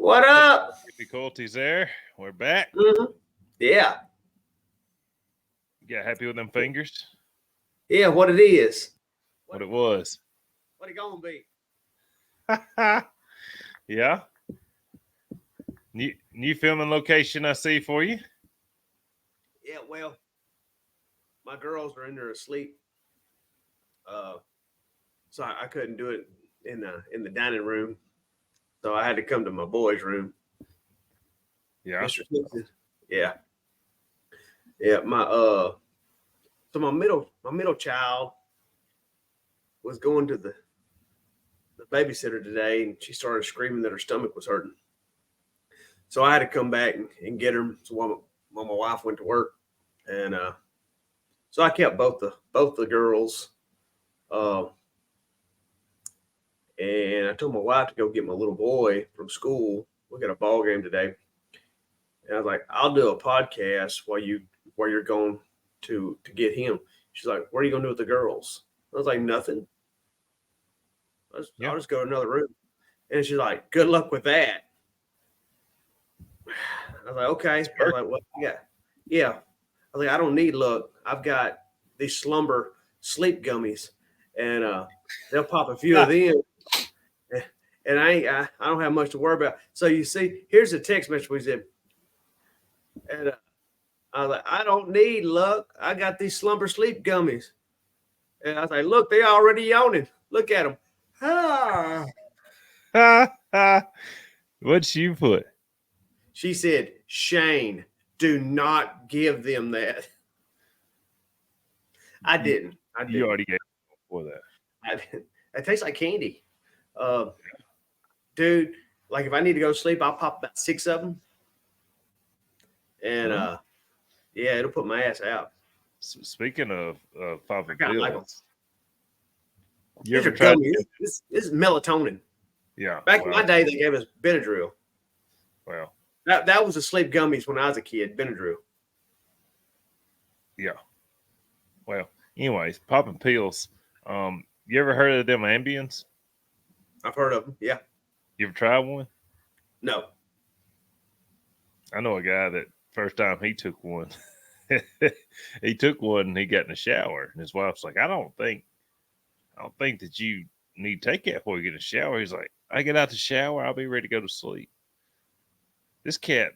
What up? Difficulties there. We're back. Mm-hmm. Yeah. You got happy with them fingers? Yeah, what it is. What it was? What it gonna be? Yeah. New filming location I see for you. Yeah, well, my girls are in there asleep. So I couldn't do it in the dining room. So I had to come to my boys' room. Yeah. Mr. Simpson. Yeah. Yeah, so my middle child was going to the babysitter today, and she started screaming that her stomach was hurting. So I had to come back and get her. So while my wife went to work, and so I kept both the girls, and I told my wife to go get my little boy from school. We got a ball game today, and I was like, "I'll do a podcast while you're going to get him." She's like, "What are you gonna do with the girls?" I was like, "Nothing. I'll just go to another room." And she's like, "Good luck with that." I was like, "Okay." I was like, "What? Yeah." I was like, "I don't need luck. I've got these slumber sleep gummies, and they'll pop a few of them, and I don't have much to worry about." So you see, here's a text message we said, and I was like, "I don't need luck. I got these slumber sleep gummies." And I was like, "Look, they already yawning. Look at them." What'd you put? She said, "Shane, do not give them that." I didn't. You already gave for that. It tastes like candy. Dude, like if I need to go to sleep, I'll pop about 6 of them. And yeah, it'll put my ass out. Speaking of popping Like pills, you ever tried? This is melatonin. Yeah. Back in my day, they gave us Benadryl. Well, that was the sleep gummies when I was a kid. Benadryl. Yeah. Well, anyways, popping pills. You ever heard of them Ambiens? I've heard of them. Yeah. You ever tried one? No. I know a guy that first time he took one, he took one and he got in the shower, and his wife's like, I don't think that you need to take that before you get in the shower. He's like, I get out the shower, I'll be ready to go to sleep. This cat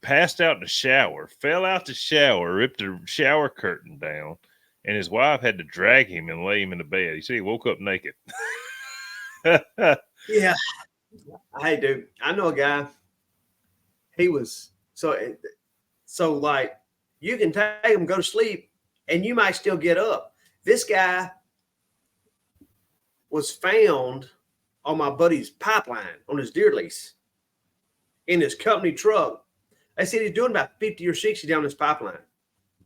passed out in the shower, fell out the shower, ripped the shower curtain down, and his wife had to drag him and lay him in the bed. He said he woke up naked. Yeah. Hey, dude, I know a guy. He was so like you can take him, go to sleep, and you might still get up. This guy was found on my buddy's pipeline on his deer lease in his company truck. They said he's doing about 50 or 60 down this pipeline.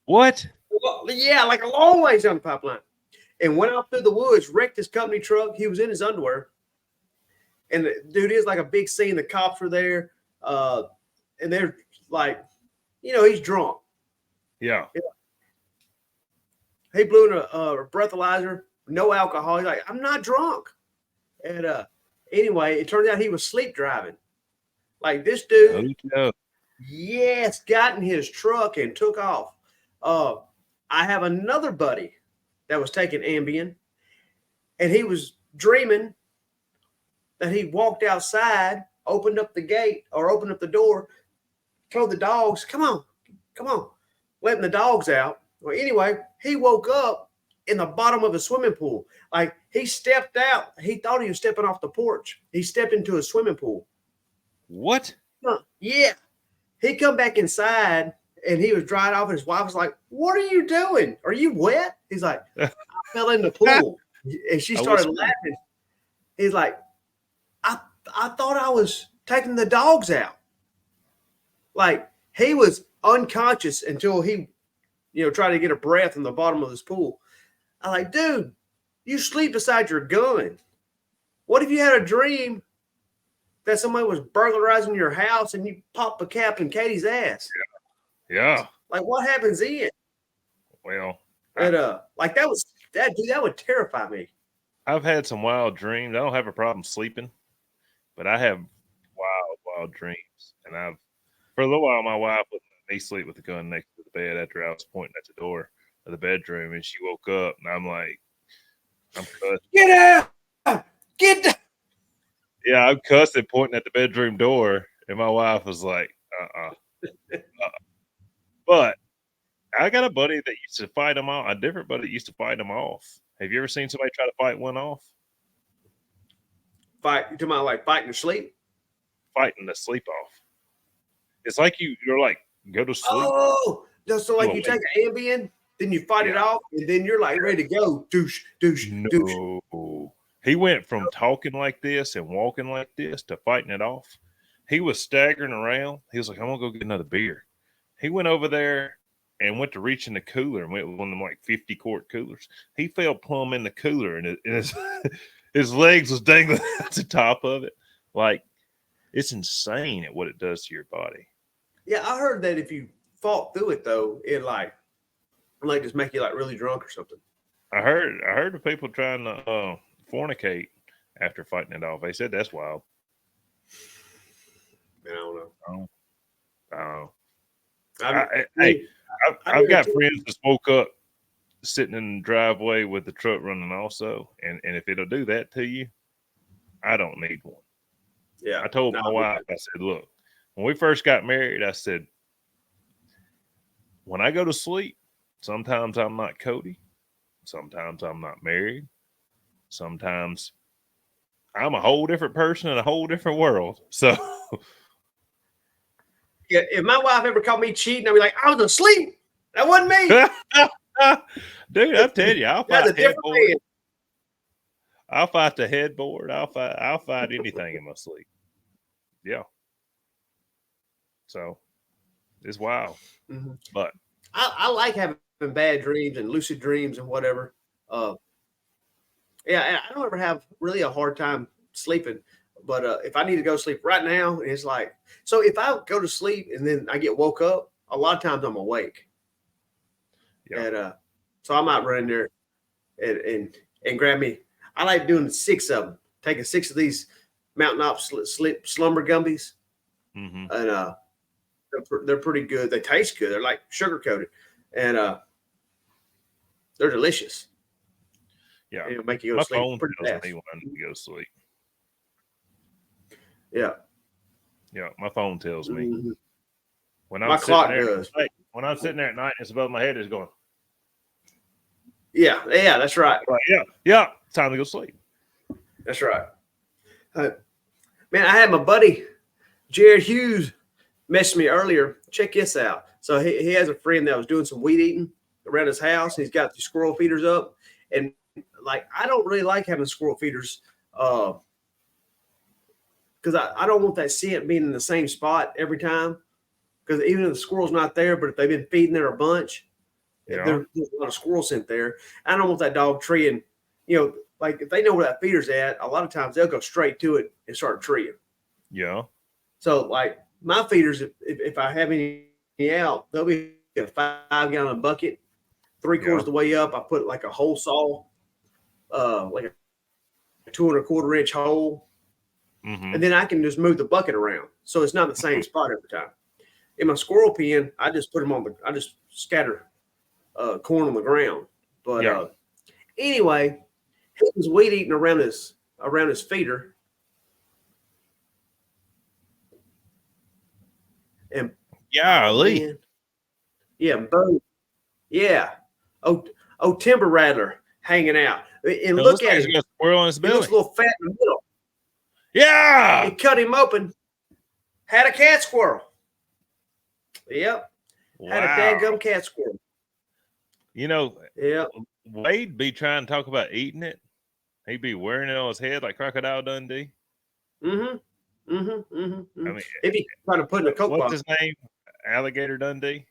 What? Well, yeah, like a long ways down the pipeline. And went out through the woods, wrecked his company truck. He was in his underwear. And the dude is like a big scene. The cops were there. And they're like, he's drunk. Yeah. He blew in a breathalyzer, no alcohol. He's like, I'm not drunk. And anyway, it turned out he was sleep driving. Like this dude, yes, got in his truck and took off. I have another buddy that was taking Ambien, and he was dreaming that he walked outside, opened up the gate or opened up the door, told the dogs, come on, letting the dogs out. Well, anyway, he woke up in the bottom of a swimming pool. Like he stepped out. He thought he was stepping off the porch. He stepped into a swimming pool. What? Yeah. He come back inside and he was drying off, and his wife was like, what are you doing? Are you wet? He's like, I fell in the pool. And she started laughing. He's like, I thought I was taking the dogs out. Like he was unconscious until he, tried to get a breath in the bottom of this pool. I'm like, dude, you sleep beside your gun. What if you had a dream that somebody was burglarizing your house and you pop a cap in Katie's ass? Yeah. Like what happens then? Well, and like that would terrify me. I've had some wild dreams. I don't have a problem sleeping, but I have wild wild dreams. And for a little while, my wife would let me sleep with the gun next to the bed after I was pointing at the door of the bedroom, and she woke up, and I'm like, I'm cussing. Get out! Get down! Yeah, I'm cussing, pointing at the bedroom door, and my wife was like, But I got a buddy that used to fight them off. A different buddy that used to fight them off. Have you ever seen somebody try to fight one off? Fight? You talking about like fighting to sleep? Fighting the sleep off. It's like you're like, go to sleep. Oh, so like you take an Ambien, then you fight it off, and then you're like ready to go. Douche, douche, douche. No. He went from talking like this and walking like this to fighting it off. He was staggering around. He was like, I'm going to go get another beer. He went over there and went to reach in the cooler and went with one of them like 50-quart coolers. He fell plumb in the cooler, and his legs was dangling at the top of it. Like, it's insane at what it does to your body. Yeah, I heard that if you fought through it, though, it like just make you like really drunk or something. I heard of people trying to fornicate after fighting it off. They said that's wild. Man, I don't know. I've got friends that spoke up sitting in the driveway with the truck running also. And if it'll do that to you, I don't need one. Yeah. I told my wife, I said, look, when we first got married, I said, when I go to sleep, sometimes I'm not Cody. Sometimes I'm not married. Sometimes I'm a whole different person in a whole different world. So yeah, if my wife ever caught me cheating, I'd be like, I was asleep. That wasn't me. Dude, I'm telling you, I'll fight the headboard. I'll fight the headboard. I'll fight anything in my sleep. Yeah. So it's wild. Mm-hmm. But I like having bad dreams and lucid dreams and whatever. Yeah, I don't ever have really a hard time sleeping. But if I need to go to sleep right now, it's like, so if I go to sleep and then I get woke up, a lot of times I'm awake. Yeah. And so I might run in there and grab me. I like doing 6 of them, taking 6 of these Mountain Op slumber gummies. Mm-hmm. And they're pretty good. They taste good. They're like sugar coated. And they're delicious. Yeah. It'll make you go to sleep. My phone pretty tells fast. me when to go to sleep. Yeah. Yeah, my phone tells me. Mm-hmm. When my clock does. When I'm sitting there at night, it's above my head. It's going. Yeah, that's right. Yeah. It's time to go sleep. That's right. Man, I had my buddy Jared Hughes messaged me earlier. Check this out. So he has a friend that was doing some weed eating around his house. He's got the squirrel feeders up, and like I don't really like having squirrel feeders because I don't want that scent being in the same spot every time. Because even if the squirrel's not there, but if they've been feeding there a bunch, there's a lot of squirrel scent there. I don't want that dog treeing. Like if they know where that feeder's at, a lot of times they'll go straight to it and start treeing. Yeah. So like my feeders, if I have any out, they'll be a 5-gallon bucket, 3/4 of the way up. I put like a hole saw, like a 2 1/4 inch hole. Mm-hmm. And then I can just move the bucket around. So it's not the same spot every time. In my squirrel pen, I just put them I just scatter corn on the ground. But anyway, he was weed eating around his feeder. And Golly. Bo. Yeah. Oh, timber rattler hanging out. And look at him. Got a squirrel in his belly. He looks a little fat in the middle. Yeah. He cut him open. Had a cat squirrel. Yep. Wow. Had a dadgum cat squirrel. Wade be trying to talk about eating it. He'd be wearing it on his head like Crocodile Dundee. Mm-hmm. I mean, he'd be trying to put in a Coke What's box. his name? Alligator Dundee.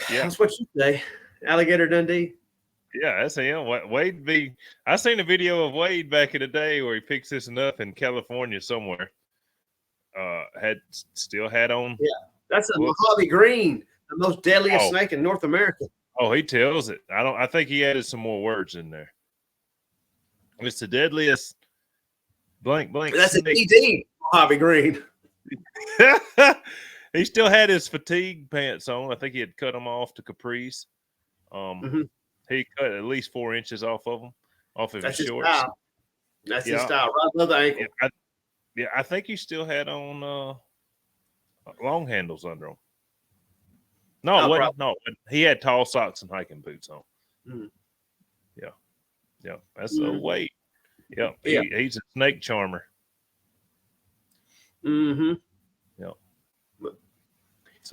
Yeah, that's what you say. Alligator Dundee. Yeah, that's him. Wade be. I seen a video of Wade back in the day where he picks this up in California somewhere. Still had on. Yeah, that's a Mojave Green, the most deadliest snake in North America. Oh, he tells it. I think he added some more words in there. It's the deadliest blank. That's a DD Mojave Green. He still had his fatigue pants on. I think he had cut them off to capris. He cut at least 4 inches off of them, off of his shorts. Style. That's his style, right above the ankle. I think he still had on long handles under them. No, it wasn't. No, he had tall socks and hiking boots on. Yeah, that's a weight. Yeah, he's a snake charmer.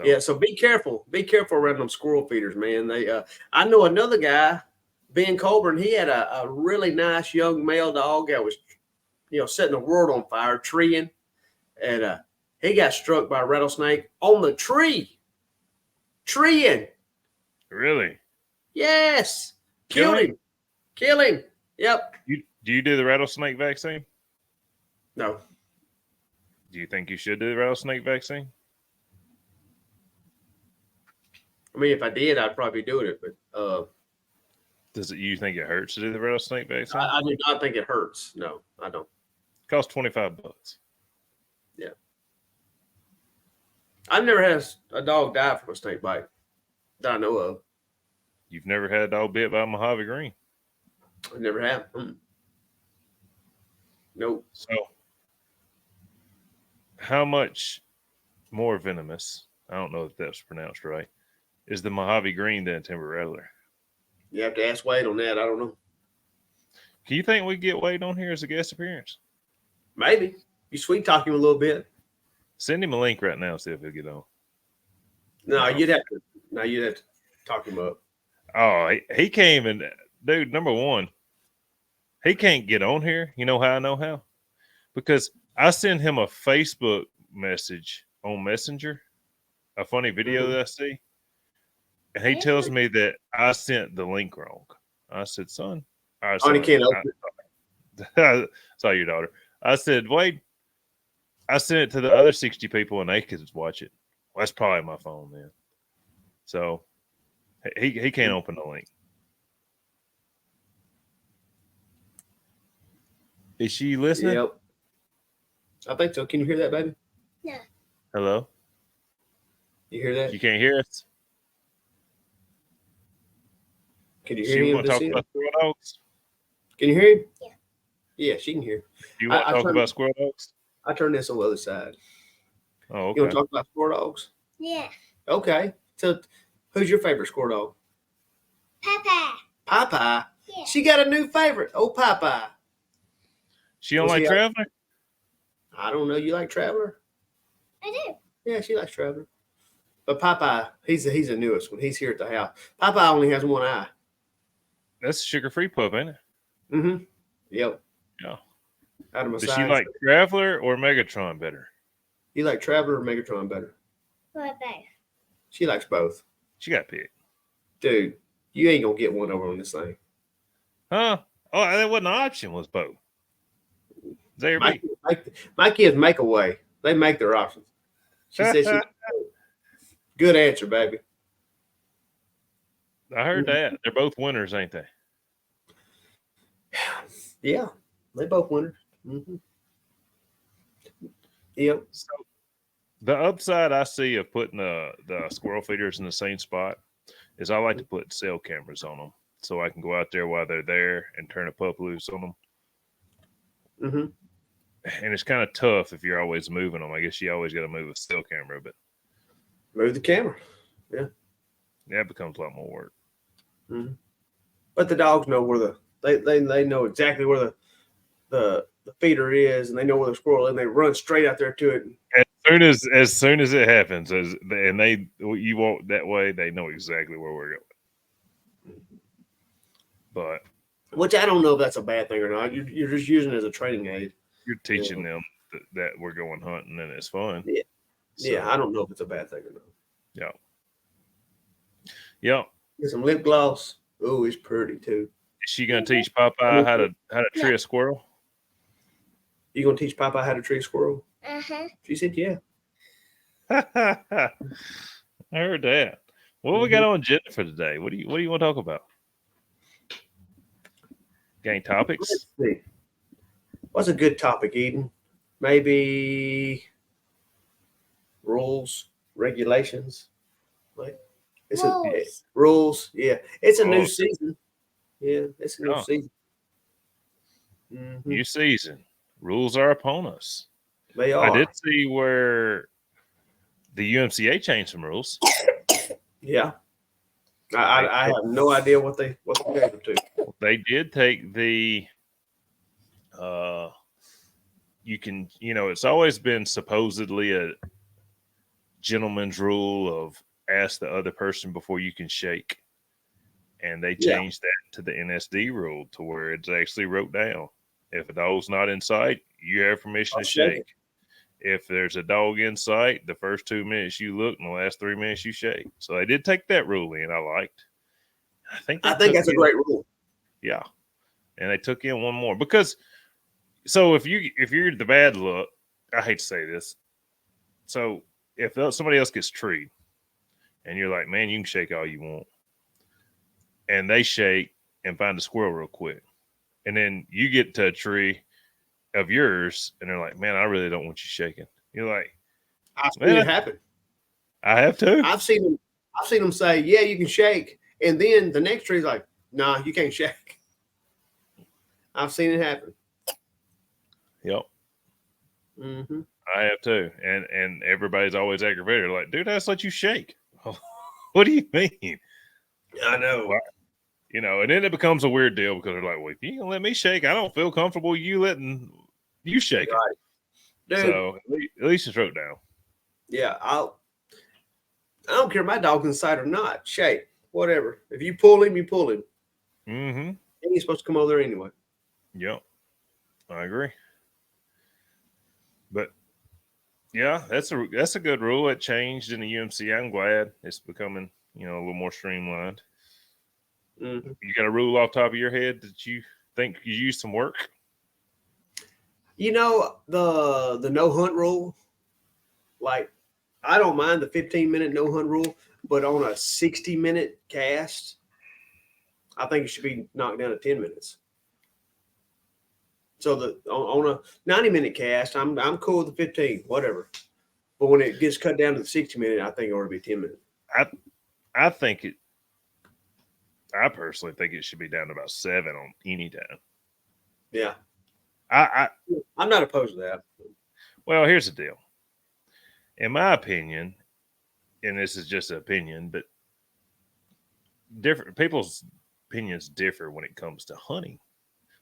Yeah. So be careful. Be careful around them squirrel feeders, man. They I know another guy, Ben Colburn, he had a really nice young male dog that was, setting the world on fire, treeing. And he got struck by a rattlesnake on the tree. Treeing. Really? Yes. Kill him. Yep. Do you do the rattlesnake vaccine? No. Do you think you should do the rattlesnake vaccine? I mean, if I did, I'd probably do it. But you think it hurts to do the rattlesnake vaccine? I do not think it hurts. No, I don't. It costs $25. Yeah. I've never had a dog die from a snake bite that I know of. You've never had a dog bit by a Mojave Green? I never have. Nope. So, how much more venomous, I don't know if that's pronounced right, is the Mojave Green than a timber rattler? You have to ask Wade on that. I don't know. Do you think we get Wade on here as a guest appearance? Maybe. You sweet talk him a little bit. Send him a link right now, see if he'll get on. No, you'd have to talk him up. Oh, he came and, dude, number one, he can't get on here. You know how I know how? Because I send him a Facebook message on Messenger, a funny video that I see, and he tells me that I sent the link wrong. I said, son. He can't open it. Saw your daughter. I said, Wade, I sent it to the other 60 people and they could watch it. Well, that's probably my phone then. So he can't open the link. Is she listening? Yep. I think so. Can you hear that, baby? No. Hello? You hear that? You can't hear us? Can you hear me? him? Want to talk about squirrel dogs? Can you hear him? Yeah. Yeah, she can hear. Do you want to talk about squirrel dogs? I turned this on the other side. Oh, okay. You want to talk about squirrel dogs? Yeah. Okay. So, who's your favorite squirrel dog? Popeye? Yeah. She got a new favorite. Oh, Popeye. She don't like Traveler? I don't know. You like Traveler? I do. Yeah, she likes Traveler. But Popeye, he's the newest one. He's here at the house. Popeye only has one eye. That's a sugar-free pup, ain't it? Mm-hmm. Yep. Yeah. Does she like Traveler or Megatron better? You like Traveler or Megatron better? What both? She likes both. She got picked. Dude, you ain't gonna get one over on this thing. Huh? Oh, that wasn't an option, was both. My kids make a way. They make their options. She said she good answer, baby. I heard that. They're both winners, ain't they? Yeah, they both winners. Mm-hmm. Yep. So the upside I see of putting the squirrel feeders in the same spot is I like to put cell cameras on them so I can go out there while they're there and turn a pup loose on them. Mm-hmm. And it's kind of tough if you're always moving them. I guess you always got to move a cell camera, but move the camera. Yeah. That becomes a lot more work. Mm-hmm. But the dogs know where they know exactly where the feeder is, and they know where the squirrel is, and they run straight out there to it. As soon as it happens, you walk that way, they know exactly where we're going. But which I don't know if that's a bad thing or not. You're just using it as a training aid. You're teaching them that we're going hunting and it's fun. Yeah. So, yeah, I don't know if it's a bad thing or not. Yeah. Yeah. Get some lip gloss. Oh, it's pretty too. Is she gonna teach Popeye how to tree a squirrel? You gonna teach Popeye how to tree a squirrel? Uh-huh. She said, yeah. I heard that. What we got on agenda for today? What do you want to talk about? Gang topics? Let's see. What's a good topic, Eden? Maybe rules, regulations. Like it's Rules. rules. Yeah, it's a new Rules. season. Yeah, it's a new Yeah. season. Mhm. New season. Rules are upon us. They I did are. see where the UMCA changed some rules. Yeah. I have no idea what they gave them to. They did take the you can, it's always been supposedly a gentleman's rule of ask the other person before you can shake. And they Yeah. changed that to the NSD rule to where it's actually wrote down. If a dog's not in sight, you have permission I'll to shake shake. it. If there's a dog in sight, the first 2 minutes you look and the last 3 minutes you shake. So they did take that rule in. I liked. I think That's a great rule. Yeah. And they took in one more because so if you're the bad luck, I hate to say this. So if somebody else gets treed and you're like, man, you can shake all you want. And they shake and find a squirrel real quick. And then you get to a tree of yours and they're like, man, I really don't want you shaking. You're like, I've seen it happen. I have too. I've seen them say, yeah, you can shake. And then the next tree's like, nah, you can't shake. I've seen it happen. Yep. Mm-hmm. I have too. And everybody's always aggravated. Like, dude, I just let you shake. What do you mean? I know. Well, and then it becomes a weird deal because they're like, well, if you can let me shake, I don't feel comfortable you letting you shake Right. it. Dude, So at least it's wrote down. yeah, I don't care if my dog's inside or not. Shake, whatever. If you pull him, you pull him. Mm-hmm. He ain't supposed to come over there anyway. Yep. I agree. But yeah, that's a good rule. It changed in the UMC. I'm glad it's becoming, a little more streamlined. Mm-hmm. You got a rule off the top of your head that you think you use some work? The no hunt rule, like I don't mind the 15-minute no hunt rule, but on a 60-minute cast, I think it should be knocked down to 10 minutes. So on a 90-minute cast, I'm cool with the 15, whatever. But when it gets cut down to the 60-minute, I think it ought to be 10 minutes. I personally think it should be down to about 7 on any time. Yeah. I'm not opposed to that. Well, here's the deal. In my opinion, and this is just an opinion, but different people's opinions differ when it comes to hunting.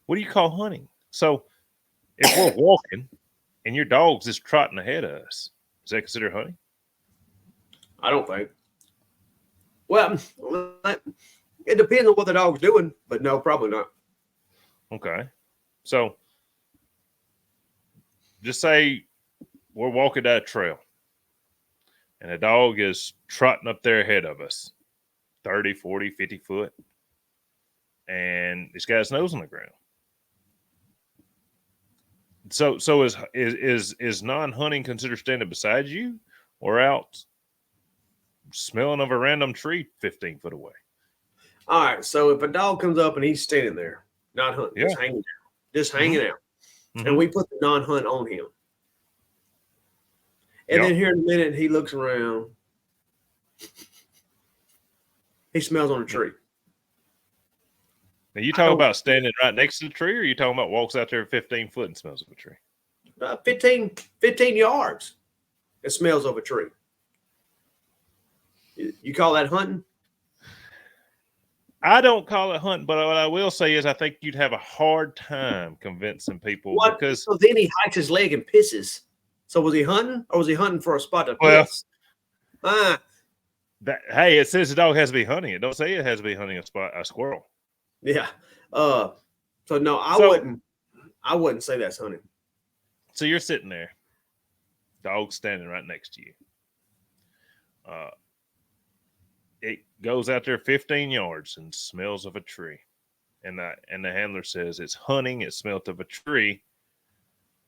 What do you call hunting? So if we're walking and your dog's just trotting ahead of us, is that considered hunting? I don't think. Well, it depends on what the dog's doing, but no, probably not. Okay. So just say we're walking down a trail and a dog is trotting up there ahead of us, 30, 40, 50 foot, and it's got its nose on the ground. So is non-hunting considered standing beside you or out smelling of a random tree 15 foot away? All right. So if a dog comes up and he's standing there, not hunting, just hanging out, Mm-hmm. and we put the non-hunt on him, and then here in a minute he looks around, he smells on a tree. Now you talking about standing right next to the tree, or you talking about walks out there 15 foot and smells of a tree? 15 yards, it smells of a tree. You call that hunting? I don't call it hunting, but what I will say is I think you'd have a hard time convincing people because so then he hikes his leg and pisses. So was he hunting, or was he hunting for a spot to piss? Hey, it says the dog has to be hunting. It don't say it has to be hunting a squirrel. Yeah. So no, I wouldn't say that's hunting. So you're sitting there, dog standing right next to you. It goes out there 15 yards and smells of a tree. And the handler says it's hunting, it smelt of a tree.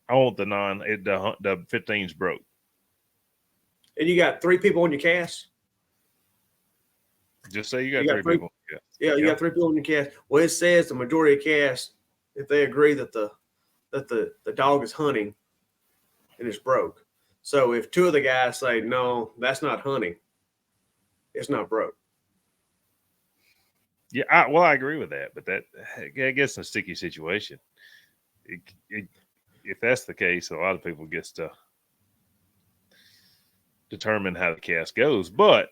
I want the 15's broke. And you got 3 people on your cast? Just say you got 3 people. Yeah, you got 3 people on your cast. Well, it says the majority of cast, if they agree that the dog is hunting and it's broke. So if two of the guys say, no, that's not hunting, it's not broke. Yeah, I agree with that, but that I guess in a sticky situation, if that's the case, a lot of people gets to determine how the cast goes. But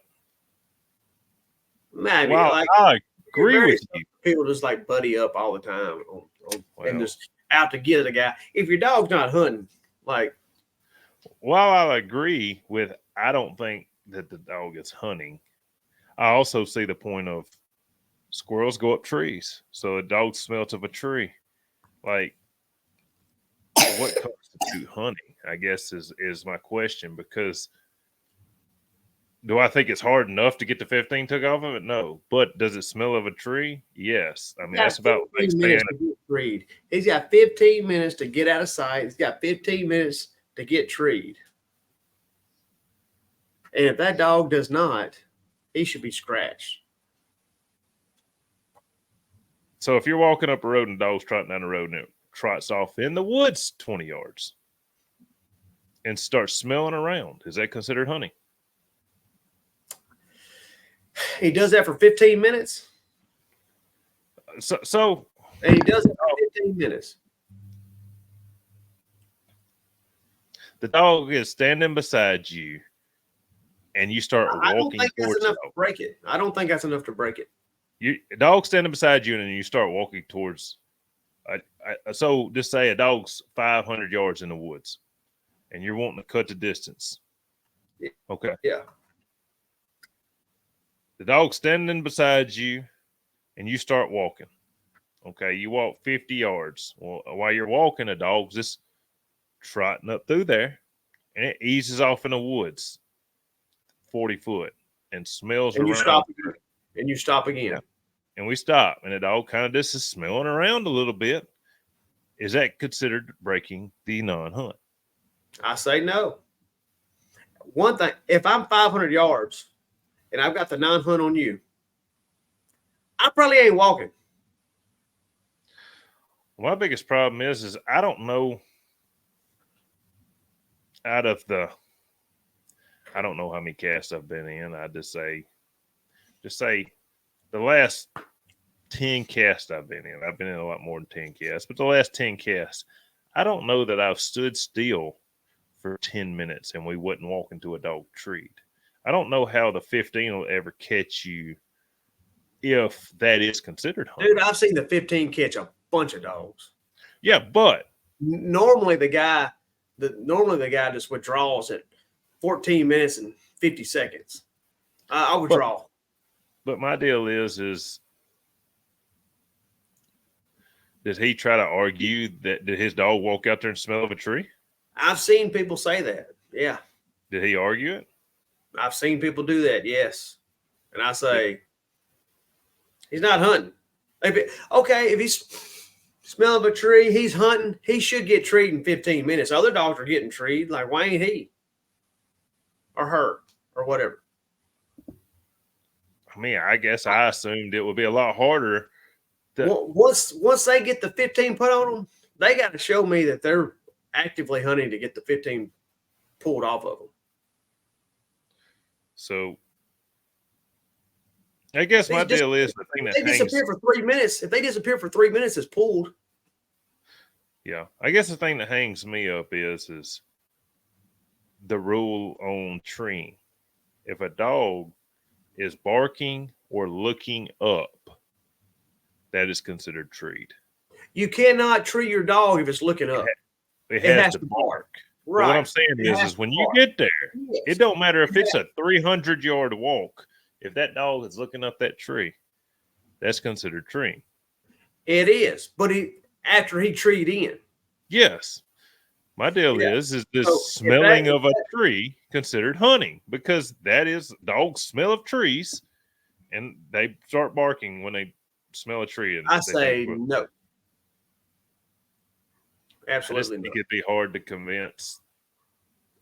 Maybe while like I agree with you, people just like buddy up all the time and just out to get a guy. If your dog's not hunting, like while I agree with, I don't think that the dog is hunting. I also see the point of squirrels go up trees, so a dog smells of a tree. Like, what constitutes hunting? I guess is my question, because do I think it's hard enough to get the 15 took off of it? No. But does it smell of a tree? Yes. I mean, that's about like saying treed. He's got 15 minutes to get out of sight. He's got 15 minutes to get treed. And if that dog does not, he should be scratched. So if you're walking up a road and a dog's trotting down the road and it trots off in the woods 20 yards and starts smelling around, is that considered hunting? He does that for 15 minutes. So and he does it for 15 minutes. The dog is standing beside you, and you start walking towards it. I don't think that's enough to break it. I don't think that's enough to break it. Dog standing beside you, and then you start walking towards. So just say a dog's 500 yards in the woods, and you're wanting to cut the distance. Yeah. Okay. Yeah. The dog's standing beside you, and you start walking. Okay, you walk 50 yards. Well, while you're walking, the dog's just trotting up through there, and it eases off in the woods 40 foot and smells and around. You stop again. Yeah. And we stop, and the dog kind of just is smelling around a little bit. Is that considered breaking the non-hunt? I say no. One thing, if I'm 500 yards and I've got the non-hunt on you, I probably ain't walking. My biggest problem is I don't know I don't know how many casts I've been in. I just say the last 10 casts I've been in. I've been in a lot more than 10 casts, but the last 10 casts, I don't know that I've stood still for 10 minutes and we wouldn't walk into a dog treat. I don't know how the 15 will ever catch you if that is considered hunting. Dude, I've seen the 15 catch a bunch of dogs. Yeah, but normally the guy just withdraws at 14 minutes and 50 seconds. I withdraw. But my deal is did he try to argue that did his dog walk out there and smell of a tree? I've seen people say that. Yeah. Did he argue it? I've seen people do that. Yes. And I say, he's not hunting. Okay, if he's smelling a tree, he's hunting, he should get treed in 15 minutes. Other dogs are getting treed. Like, why ain't he? Or her, or whatever. I mean, I guess I assumed it would be a lot harder. Once they get the 15 put on them, they got to show me that they're actively hunting to get the 15 pulled off of them. So, I guess my deal is the thing that they disappear for 3 minutes. If they disappear for 3 minutes, it's pulled. Yeah, I guess the thing that hangs me up is the rule on treeing. If a dog is barking or looking up, that is considered treed. You cannot tree your dog if it's looking up. It has to bark. Right. What I'm saying is when you get there, it don't matter if it's a 300-yard walk. If that dog is looking up that tree, that's considered treeing. It is, but after he treed in. Yes. My deal is this smelling of a tree considered hunting? Because that is dogs smell of trees, and they start barking when they smell a tree. And I say no. Absolutely, I think it'd be hard to convince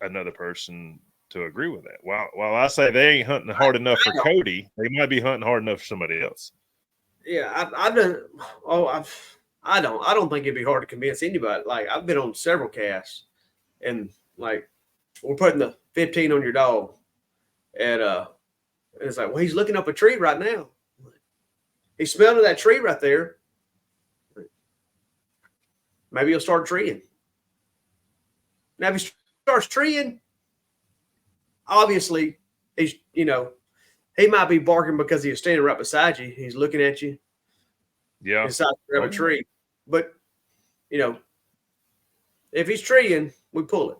another person to agree with that. While I say they ain't hunting hard enough for Cody, they might be hunting hard enough for somebody else. Yeah, I've done. I don't think it'd be hard to convince anybody. Like, I've been on several casts, and like we're putting the 15 on your dog. And it's like, well, he's looking up a tree right now. He's smelling that tree right there. Maybe he'll start treeing. Now, if he starts treeing, obviously, he's, he might be barking because he was standing right beside you. He's looking at you. Yeah. Decides to grab a tree. But, if he's treeing, we pull it.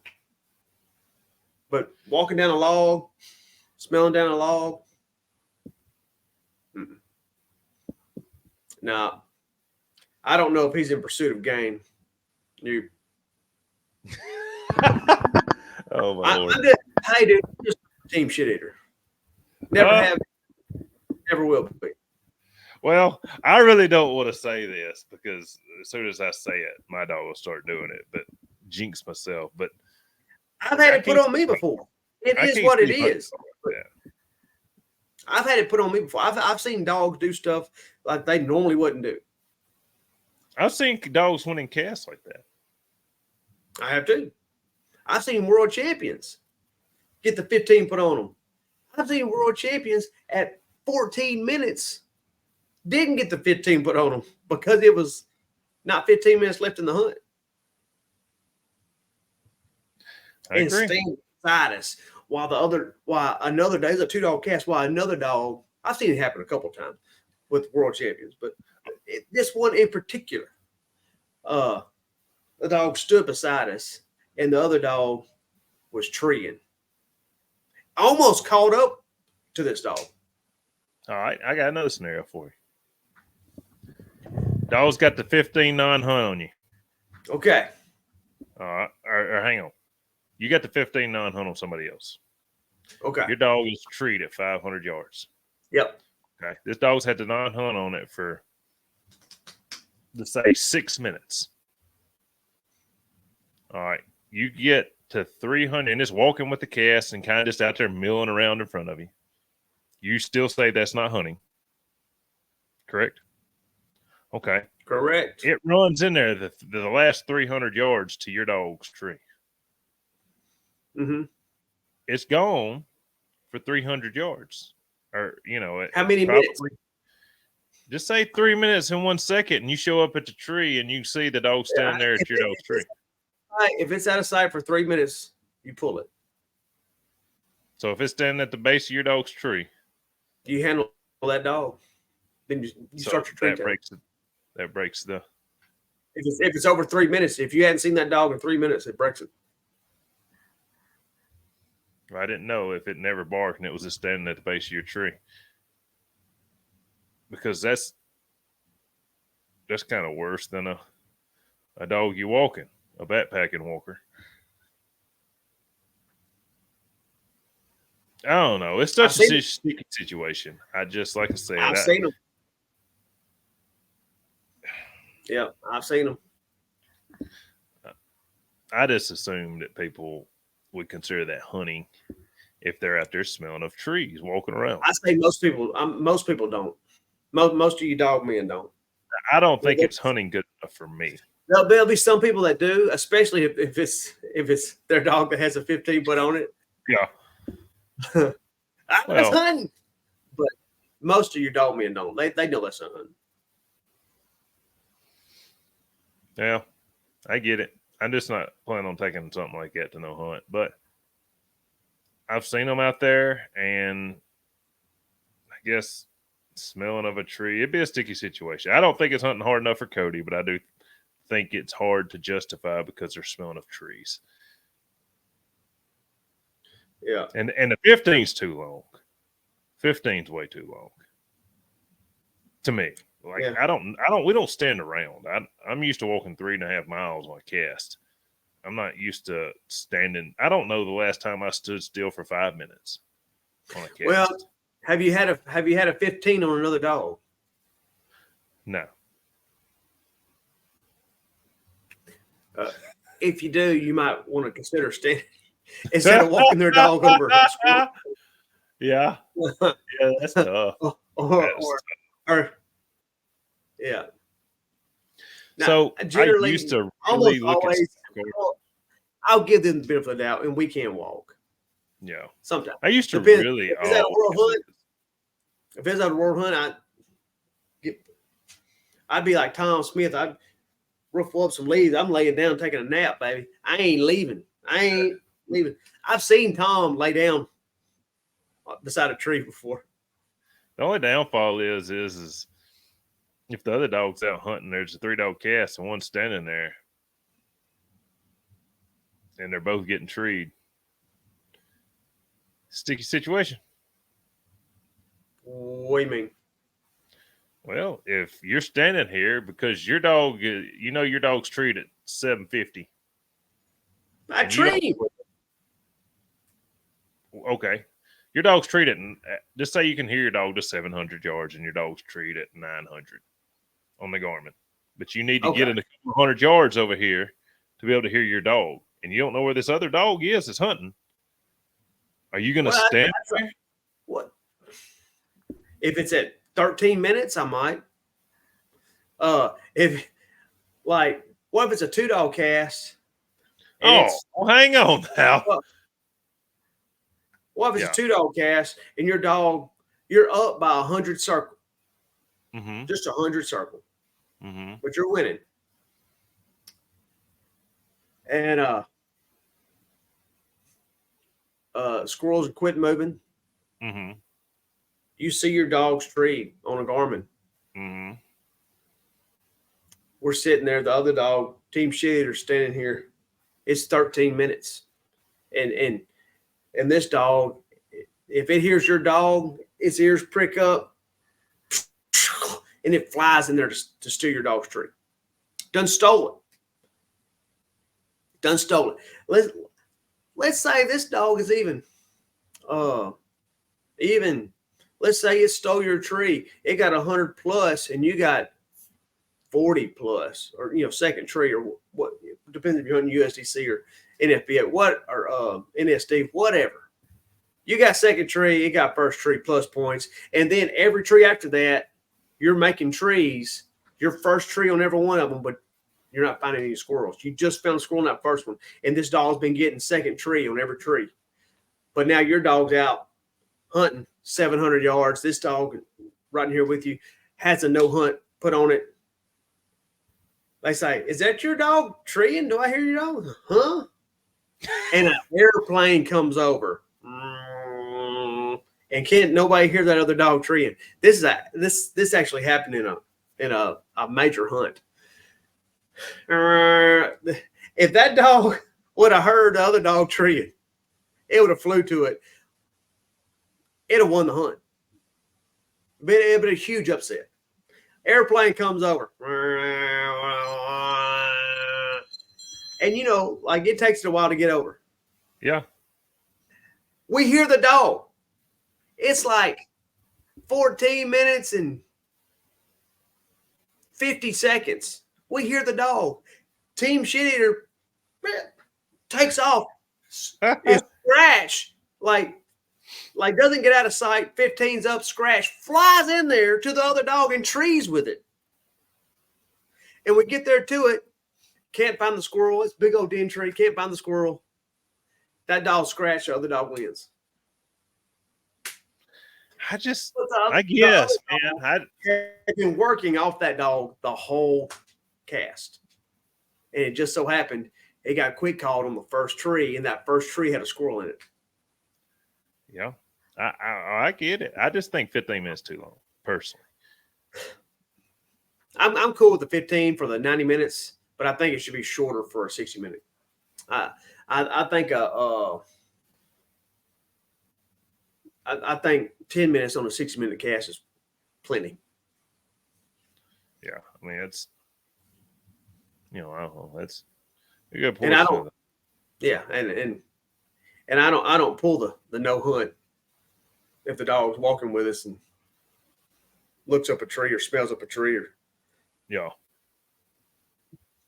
But walking down a log, smelling down a log, no. I don't know if he's in pursuit of game. Oh, my Lord. Hey, dude, just a team shit eater. Never have, never will be. Well, I really don't want to say this because as soon as I say it, my dog will start doing it, but jinx myself. But I've had it put on me before. It is what it is. I've had it put on me before. I've seen dogs do stuff like they normally wouldn't do. I've seen dogs winning casts like that. I have too. I've seen world champions get the 15 put on them. I've seen world champions at 14 minutes didn't get the 15 put on them because it was not 15 minutes left in the hunt. And stand beside us while another day, a 2-dog cast, while another dog, I've seen it happen a couple of times with world champions, but this one in particular, the dog stood beside us and the other dog was treeing. Almost caught up to this dog. All right, I got another scenario for you. Dog's got the 15 non-hunt on you. Okay. All right, or hang on. You got the 15 non-hunt on somebody else. Okay. Your dog is treed at 500 yards. Yep. Okay. This dog's had the non-hunt on it for, let's say, 6 minutes. All right. You get to 300, and it's walking with the cast and kind of just out there milling around in front of you. You still say that's not hunting. Correct? Okay. Correct. It runs in there the last 300 yards to your dog's tree. Mm-hmm. It's gone for 300 yards. Or, how many minutes? Just say 3 minutes and 1 second, and you show up at the tree and you see the dog standing there at your dog's tree. If it's out of sight for 3 minutes, you pull it. So if it's standing at the base of your dog's tree, you handle that dog. Then you start your tree. That breaks the. If it's over 3 minutes, if you hadn't seen that dog in 3 minutes, it breaks it. I didn't know if it never barked and it was just standing at the base of your tree. Because that's kind of worse than a dog you walking, a backpacking walker. I don't know. It's such a sticky situation. Like I said, I've seen them. Yeah, I've seen them. I just assume that people would consider that hunting if they're out there smelling of trees, walking around. I say most people don't. Most of you dog men don't. I don't think it's hunting good enough for me. There'll be some people that do, especially if it's their dog that has a 15 put on it. Yeah. That's hunting. But most of your dog men don't. They know that's not hunting. Yeah, I get it. I'm just not planning on taking something like that to no hunt. But I've seen them out there, and I guess smelling of a tree, it'd be a sticky situation. I don't think it's hunting hard enough for Cody, but I do think it's hard to justify because they're smelling of trees. Yeah. And the 15's too long. 15's way too long. To me. Like, yeah. We don't stand around. I'm used to walking 3.5 miles on a cast. I'm not used to standing. I don't know the last time I stood still for 5 minutes on a cast. Well, have you had a 15 on another dog? No. If you do, you might want to consider standing instead of walking their dog over. Yeah. Yeah, that's tough. Or yeah. Now, So generally, I used to almost always, I'll give them the benefit of the doubt, and we can walk. Yeah. Sometimes. I used to Depends. really. If it's at a world hunt, I'd be like Tom Smith. I'd ruffle up some leaves. I'm laying down taking a nap, baby. I ain't leaving. I've seen Tom lay down beside a tree before. The only downfall is if the other dog's out hunting, there's a 3-dog cast and one's standing there, and they're both getting treed. Sticky situation. What do you mean? Well, if you're standing here because your dog, your dog's treed at $750. I treat. Okay. Your dog's treated, just say you can hear your dog to 700 yards and your dog's treated at 900 on the Garmin. But you need to get in a couple of 100 yards over here to be able to hear your dog. And you don't know where this other dog is that's hunting. Are you going to stand there? What? If it's at 13 minutes, I might. What if it's a 2-dog cast? Hang on now. What if it's a 2-dog cast and you're up by 100 circle? Mm-hmm. Just 100 circle. Mm-hmm. But you're winning. And squirrels are quit moving. Mm-hmm. You see your dog's tree on a Garmin. Mm-hmm. We're sitting there. The other dog, Team Shit, are standing here. It's 13 minutes. And this dog, if it hears your dog, its ears prick up, and it flies in there to steal your dog's tree. Done stole it. Let's say this dog is even. Let's say it stole your tree. It got 100 plus, and you got 40 plus, or second tree, or what? Depends if you're on USDC or NFBA, or NSD, whatever. You got second tree, it got first tree plus points, and then every tree after that, you're making trees. Your first tree on every one of them, but you're not finding any squirrels. You just found a squirrel in that first one, and this dog's been getting second tree on every tree. But now your dog's out hunting 700 yards. This dog right here with you has a no hunt put on it. They say, "Is that your dog treeing? Do I hear your dog? Huh?" And an airplane comes over, and can't nobody hear that other dog treeing. This actually happened in a major hunt. If that dog would have heard the other dog treeing, it would have flew to it. It'd have won the hunt. It'd been a huge upset. Airplane comes over. And it takes it a while to get over. Yeah. We hear the dog. It's like 14 minutes and 50 seconds. We hear the dog. Team Shit Eater takes off. It's scratch. Like doesn't get out of sight. 15's up, scratch. Flies in there to the other dog and trees with it. And we get there to it. Can't find the squirrel. It's big old den tree. Can't find the squirrel. That dog scratched. The other dog wins. I guess, man. I've been working off that dog the whole cast. And it just so happened it got quick called on the first tree, and that first tree had a squirrel in it. Yeah. I get it. I just think 15 minutes too long, personally. I'm cool with the 15 for the 90 minutes, but I think it should be shorter for a 60-minute. I think 10 minutes on a 60-minute cast is plenty. Yeah, I mean it's I don't know. That's a good point. And I don't. Yeah, and I don't pull the no hunt if the dog's walking with us and looks up a tree or smells up a tree or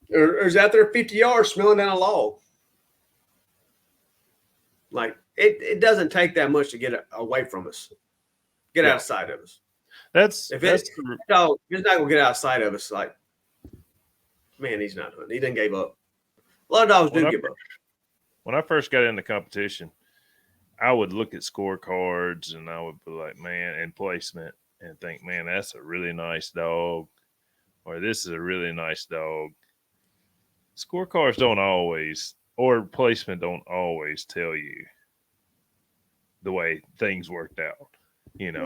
is out there 50 yards smelling down a log. Like it doesn't take that much to get away from us, get out of sight of us. If this dog is not gonna get out of sight of us, like, man, he's not hunting. He done gave up. A lot of dogs do give up. when I first got into competition, I would look at scorecards and I would be like, man, and placement and think, man, that's a really nice dog, or this is a really nice dog. Scorecards don't always, or placement don't always tell you the way things worked out. You know,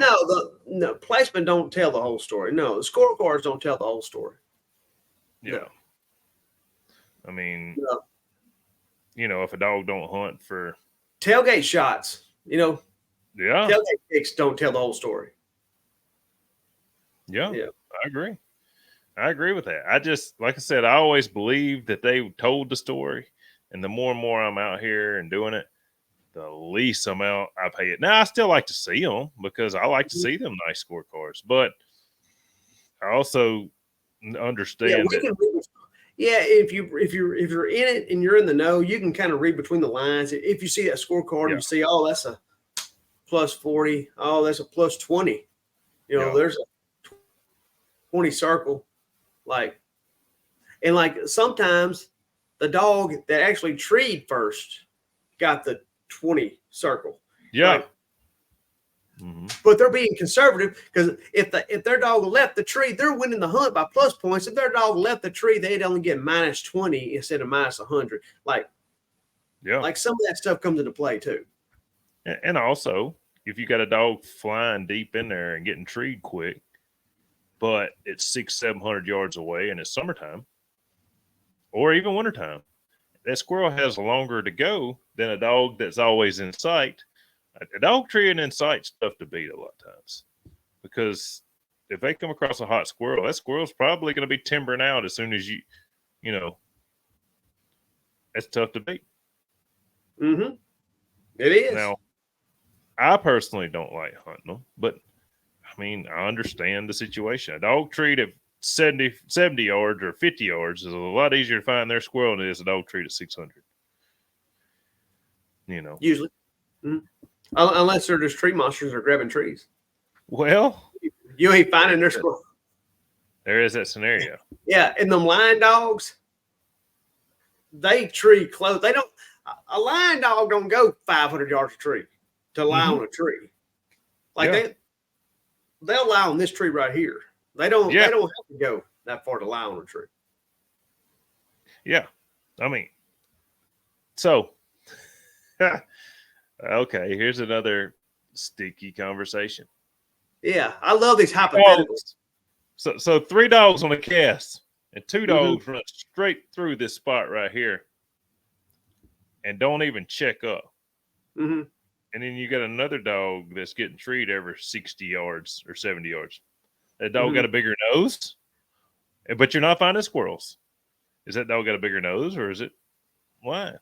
no placement don't tell the whole story. No, the scorecards don't tell the whole story. yeah. No. I mean, No. you know, if a dog don't hunt for Tailgate shots, yeah, tailgate kicks don't tell the whole story. yeah, I agree with that. I just, like I said, I always believed that they told the story, and the more and more I'm out here and doing it, the least amount I pay it. Now I still like to see them because I like to see them nice scorecards, but I also understand that. If you're in it and you're in the know, you can kind of read between the lines. If you see that scorecard, and you see, oh, that's a plus 40. Oh, that's a plus 20. There's a 20 circle. Like sometimes the dog that actually treed first got the 20 circle. Yeah. But they're being conservative because if their dog left the tree, they're winning the hunt by plus points. If their dog left the tree, they'd only get minus 20 instead of minus 100. Like some of that stuff comes into play too. And also, if you got a dog flying deep in there and getting treed quick, but it's 600-700 yards away and it's summertime or even wintertime, that squirrel has longer to go than a dog that's always in sight. A dog treeing in sight's tough to beat a lot of times because if they come across a hot squirrel, that squirrel's probably going to be timbering out as soon as you know, that's tough to beat. Mm-hmm. It is. Now, I personally don't like hunting them, but I mean, I understand the situation. A dog treat at 70 yards or 50 yards is a lot easier to find their squirrel than it is a dog treat at 600. Usually. Mm-hmm. Unless they're just tree monsters or grabbing trees. Well, you ain't finding their squirrel. There is that scenario. Yeah, and them lion dogs, they tree close. They don't. A lion dog don't go 500 yards a tree to lie on a tree. They'll lie on this tree right here. They don't. They don't have to go that far to lie on a tree. Yeah, I mean, so. Okay, here's another sticky conversation. Yeah, I love these hypotheticals. So 3 dogs on a cast, and 2 dogs run straight through this spot right here and don't even check up. Mm-hmm. And then you got another dog that's getting treed every 60 yards or 70 yards. That dog got a bigger nose, but you're not finding squirrels. Is that dog got a bigger nose, or is it why?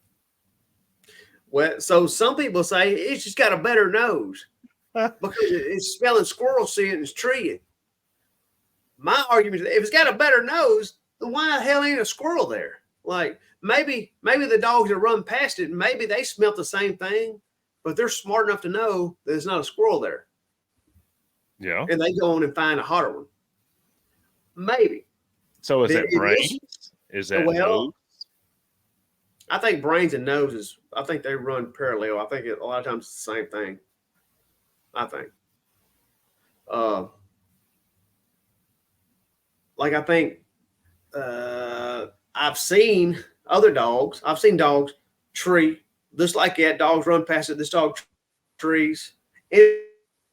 Well, so some people say it's just got a better nose because it's smelling squirrel scent and it's treeing. My argument is if it's got a better nose, then why the hell ain't a squirrel there? Like maybe the dogs that run past it, maybe they smelt the same thing, but they're smart enough to know that there's not a squirrel there. Yeah. And they go on and find a hotter one. Maybe. So is that brains? Is that nose? I think brains and noses, I think they run parallel. I think a lot of times it's the same thing. I think. I think I've seen other dogs. I've seen dogs tree just like that. Dogs run past it. This dog trees. It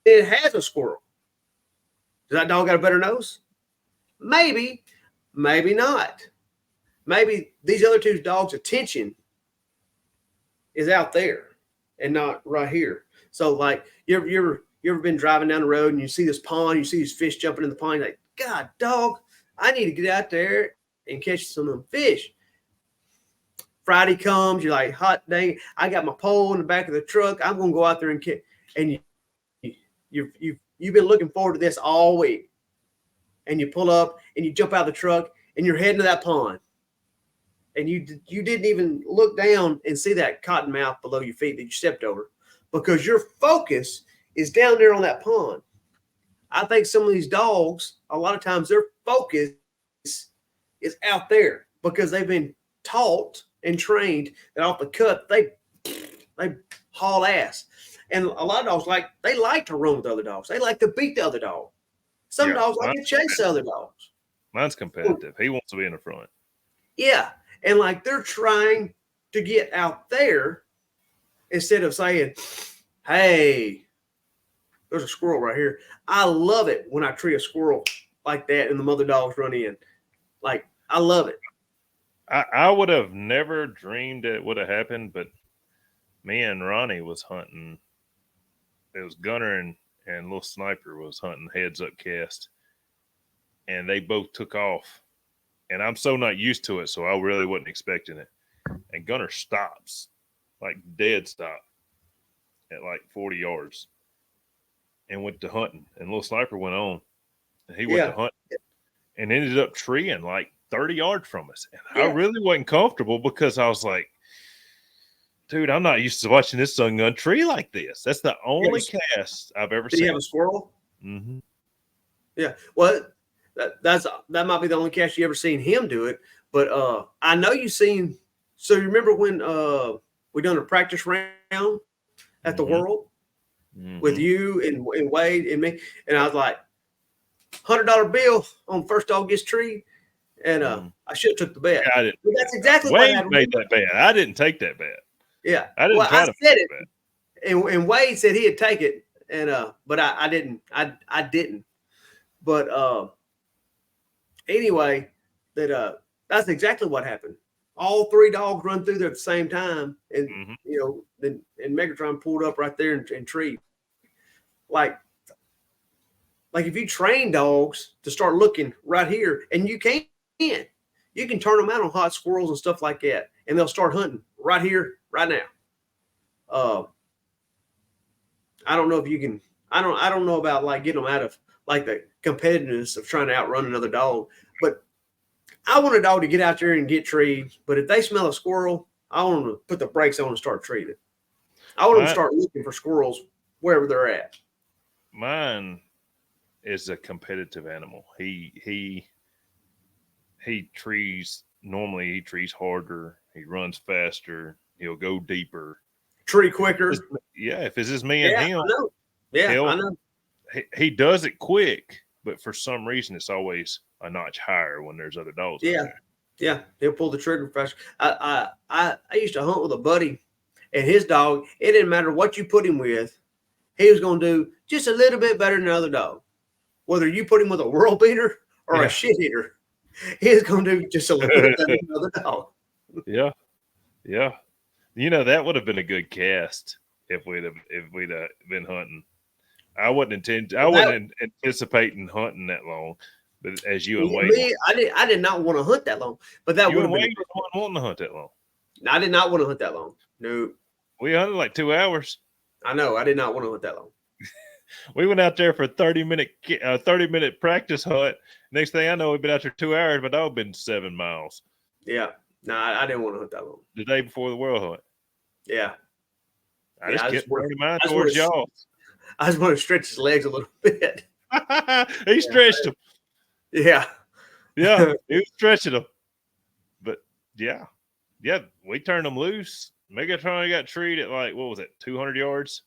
has a squirrel. Does that dog got a better nose? Maybe. Maybe not. Maybe these other 2 dogs' attention is out there and not right here. So, like, you ever been driving down the road and you see this pond, you see these fish jumping in the pond, you're like, God, dog, I need to get out there and catch some of them fish. Friday comes, you're like, hot dang, I got my pole in the back of the truck. I'm going to go out there and catch. And you've been looking forward to this all week. And you pull up and you jump out of the truck and you're heading to that pond. And you didn't even look down and see that cottonmouth below your feet that you stepped over because your focus is down there on that pond. I think some of these dogs, a lot of times their focus is out there because they've been taught and trained that off the cut they haul ass. And a lot of dogs they like to run with other dogs. They like to beat the other dog. Some dogs like to chase other dogs. Mine's competitive. He wants to be in the front. Yeah. And like they're trying to get out there instead of saying, hey, there's a squirrel right here. I love it when I tree a squirrel like that and the mother dogs run in. Like, I love it. I would have never dreamed it would have happened, but me and Ronnie was hunting. It was Gunner and Little Sniper was hunting heads up cast. And they both took off. And I'm so not used to it, so I really wasn't expecting it. And Gunner stops, like dead stop, at like 40 yards. And went to hunting. And Little Sniper went on. And he went to hunting. And ended up treeing like 30 yards from us. And I really wasn't comfortable because I was like, dude, I'm not used to watching this sun gun tree like this. That's the only cast I've ever seen. Did you have a squirrel? Mm-hmm. Yeah. Well, that might be the only cast you ever seen him do it. But I know you've seen. So you remember when we done a practice round at the World with you and Wade and me, and I was like, $100 bill on first dog gets treed, and I should have took the bet. I didn't. But that's exactly Wade what happened. made that bet. I didn't take that bet. Yeah, I didn't. I said it, and Wade said he'd take it, and but I didn't. I didn't. But anyway, that's exactly what happened. All three dogs run through there at the same time, and then Megatron pulled up right there and treed. Like if you train dogs to start looking right here, and you can turn them out on hot squirrels and stuff like that, and they'll start hunting right here, right now. I don't know if you can. I don't know about like getting them out of like the competitiveness of trying to outrun another dog, but I want a dog to get out there and get treed. But if they smell a squirrel, I want them to put the brakes on and start treating. I want them to start looking for squirrels wherever they're at. Mine is a competitive animal. He trees normally. He trees harder. He runs faster. He'll go deeper. Tree quicker. If it's just me and him. I know. Yeah, I know. He does it quick, but for some reason it's always a notch higher when there's other dogs. Yeah, he'll pull the trigger faster. I used to hunt with a buddy, and his dog. It didn't matter what you put him with, he was going to do just a little bit better than another dog. Whether you put him with a world beater or a shit eater, he's going to do just a little bit better than another dog. Yeah. You know, that would have been a good cast if we'd been hunting. I wasn't anticipating hunting that long, but as you and Wade, I did not want to hunt that long. But that you would and have Wade been wasn't wanting to hunt that long. I did not want to hunt that long. No, we hunted like 2 hours. I know. I did not want to hunt that long. We went out there for a 30-minute practice hunt. Next thing I know, we've been out there 2 hours. My dog been 7 miles. Yeah, no, I didn't want to hunt that long. The day before the world hunt. Yeah, I just kept turning mine towards y'all. I just want to stretch his legs a little bit. He stretched them. Yeah. Yeah, he was stretching them. But yeah, we turned them loose. Megatron got treed at like, what was it, 200 yards?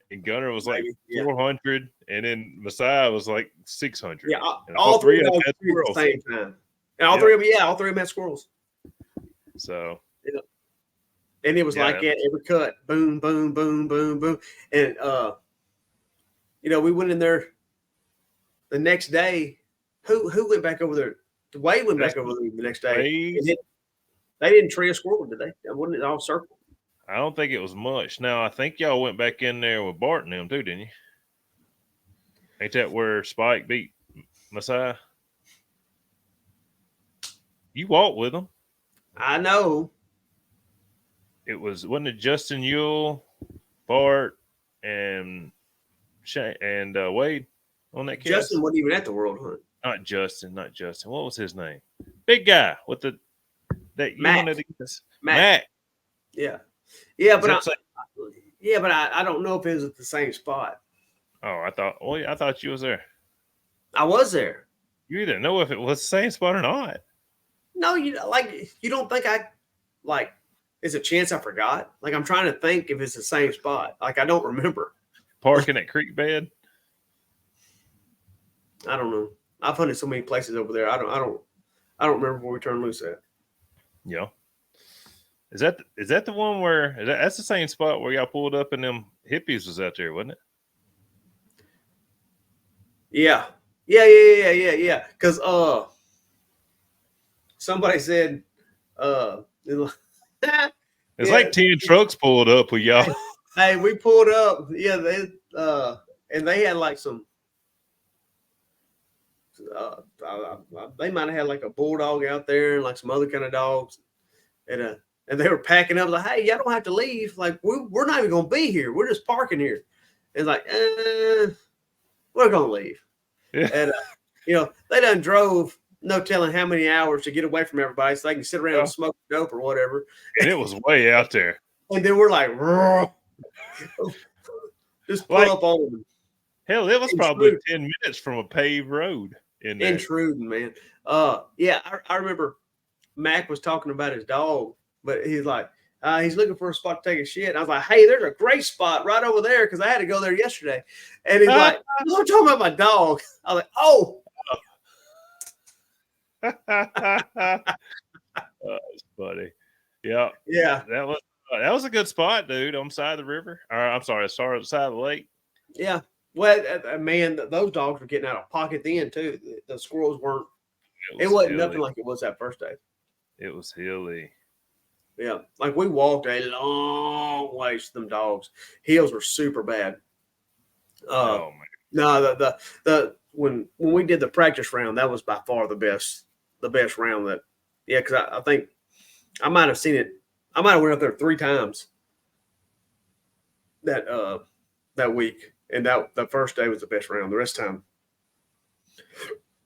And Gunner was like 400, and then Messiah was like 600. Yeah, all three of them had squirrels at the same time. And all three of them had squirrels. So. And it was like that every cut, boom, boom, boom, boom, boom. And, we went in there the next day. Who went back over there? Wade went back over there the next day. They didn't tree a squirrel, did they? That wasn't all circle. I don't think it was much. Now, I think y'all went back in there with Bart and them too, didn't you? Ain't that where Spike beat Messiah? You walked with them. I know. Wasn't it Justin Ewell, Bart, and Wade on that cast? Justin wasn't even at the World Hunt. Not Justin. What was his name? Big guy with Matt. Yeah, but I don't know if it was at the same spot. Oh, I thought you was there. I was there. You didn't know if it was the same spot or not. No, you don't think like, it's a chance I forgot. Like, I'm trying to think if it's the same spot. Like, I don't remember. Parking at Creek Bed. I don't know. I've hunted so many places over there. I don't remember where we turned loose at. Yeah. Is that the one where that's the same spot where y'all pulled up and them hippies was out there, wasn't it? Yeah. Because somebody said it's like 10 trucks pulled up with y'all. Hey, we pulled up. Yeah, and they had like some. They might have had like a bulldog out there and like some other kind of dogs, and they were packing up like, hey, y'all don't have to leave. Like we're not even gonna be here. We're just parking here. It's like, we're gonna leave. Yeah. And they done drove no telling how many hours to get away from everybody so they can sit around and smoke dope or whatever. And it was way out there. And then we're like, just pull up on them. Hell, it was probably 10 minutes from a paved road in there. Intruding, man. Yeah, I remember Mac was talking about his dog, but he's like, he's looking for a spot to take a shit. And I was like, hey, there's a great spot right over there because I had to go there yesterday. And he's like, I'm talking about my dog. I was like, oh. That's funny. Yeah. Yeah. That was a good spot, dude, on the side of the river. I'm sorry, on the side of the lake. Yeah. Well, man, those dogs were getting out of pocket then, too. The squirrels weren't. It wasn't nothing like it was that first day. It was hilly. Yeah. Like we walked a long ways to them dogs. Hills were super bad. Oh, man. No, the when we did the practice round, that was by far the best round because I think I might have seen it. I might have went up there 3 times that week, and that the first day was the best round. The rest of the time,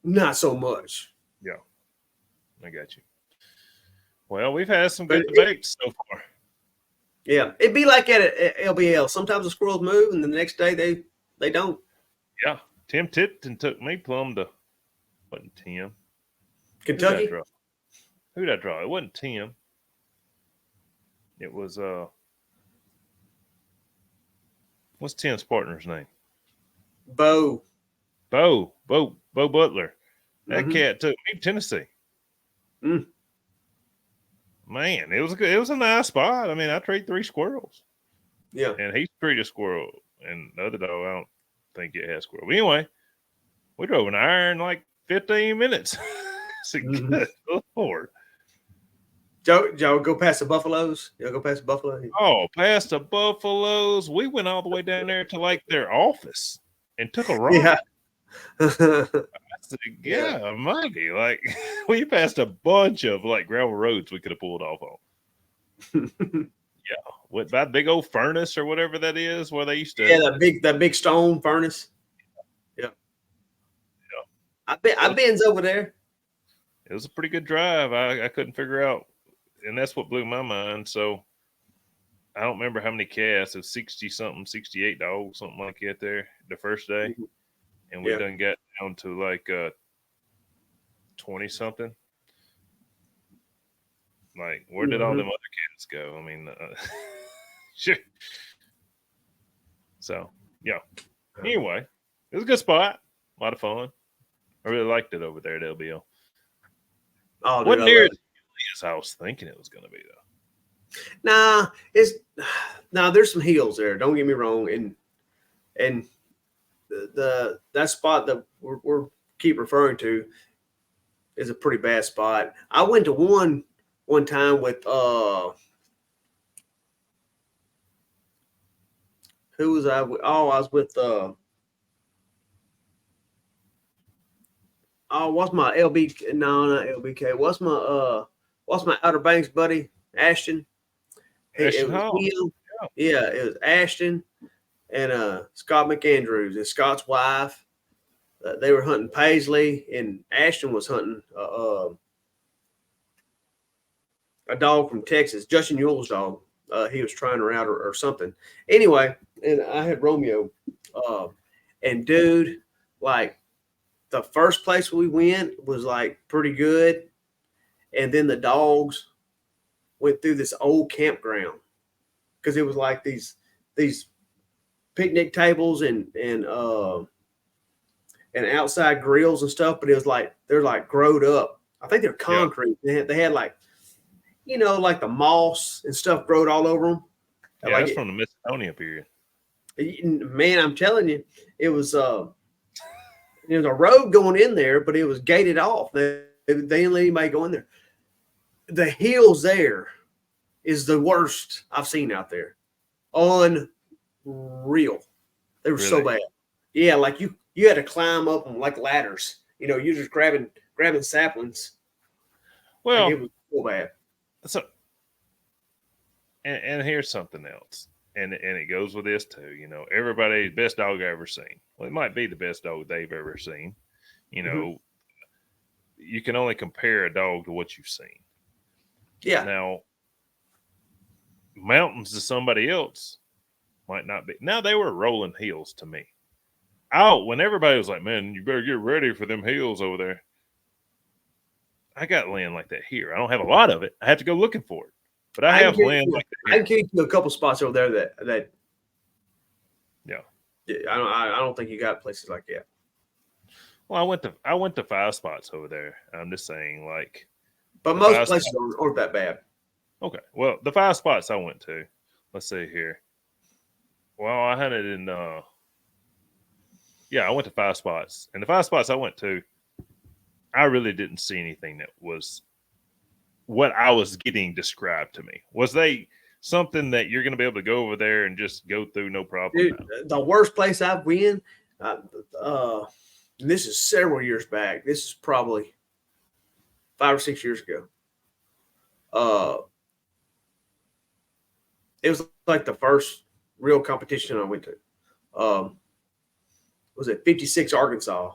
not so much. Yeah, I got you. Well, we've had some good debates so far. Yeah, it'd be like at LBL. Sometimes the squirrels move, and the next day they don't. Yeah, Tim Tipton took me plumb to wasn't Tim Kentucky. Who'd I draw? It wasn't Tim. It was what's Tim's partner's name? Bo Butler. That cat took me to Tennessee. Mm. Man, it was a nice spot. I mean, I treated 3 squirrels. Yeah. And he treated a squirrel, and the other dog, I don't think it had squirrel. But anyway, we drove an hour in like 15 minutes. Good Lord. Joe, go past the buffaloes. Go past the buffalo. Oh, past the buffaloes. We went all the way down there to like their office and took a ride. Yeah. I said, yeah, mighty. Like we passed a bunch of like gravel roads we could have pulled off on. Yeah, with that big old furnace or whatever that is, where they used to. Yeah, that big stone furnace. Yeah. I've been over there. It was a pretty good drive. I couldn't figure out, and that's what blew my mind. So I don't remember how many casts. It was 60-something, 68 dogs, something like that there the first day. And we done got down to like 20-something. Like, where did all them other cats go? I mean, sure. So, yeah. Anyway, it was a good spot. A lot of fun. I really liked it over there at LBL. Oh, wasn't near as I was thinking it was going to be, though. Nah, there's some hills there. Don't get me wrong, and that spot that we're keep referring to is a pretty bad spot. I went to one time with who was I with? Oh, I was with what's my LB? No, not LBK. What's my Outer Banks buddy? Ashton. It was him. Yeah, it was Ashton and Scott McAndrews and Scott's wife. They were hunting Paisley, and Ashton was hunting a dog from Texas, Justin Yule's dog. He was trying her out or something. Anyway, and I had Romeo. And dude, like the first place we went was like pretty good. And then the dogs went through this old campground because it was like these picnic tables and outside grills and stuff, but it was like they're like growed up. I think they're concrete. Yeah. They had like, like the moss and stuff growed all over them. Yeah, like that's from the Macedonia period. Man, I'm telling you, it was a road going in there, but it was gated off. They didn't let anybody go in there. The hills there is the worst I've seen out there. Unreal. They were so bad. Yeah, like you had to climb up them like ladders. You're just grabbing saplings. Well, like it was so bad. So, and here's something else, and it goes with this too. Everybody's best dog I ever seen. Well, it might be the best dog they've ever seen. You can only compare a dog to what you've seen. Yeah. Now, mountains to somebody else might not be. Now, they were rolling hills to me. When everybody was like, man, you better get ready for them hills over there. I got land like that here. I don't have a lot of it. I have to go looking for it. But I have land like that here. I can keep you a couple spots over there that yeah. I don't think you got places like that. Well, I went to 5 spots over there. I'm just saying, like, but most places aren't that bad. Okay. Well, the 5 spots I went to, let's see here. Well, I hunted in I went to 5 spots. And the 5 spots I went to, I really didn't see anything that was what I was getting described to me. Was they something that you're going to be able to go over there and just go through no problem? Dude, the worst place I've been, this is several years back. This is probably 5 or 6 years ago. It was like the first real competition I went to. Was it 56 Arkansas?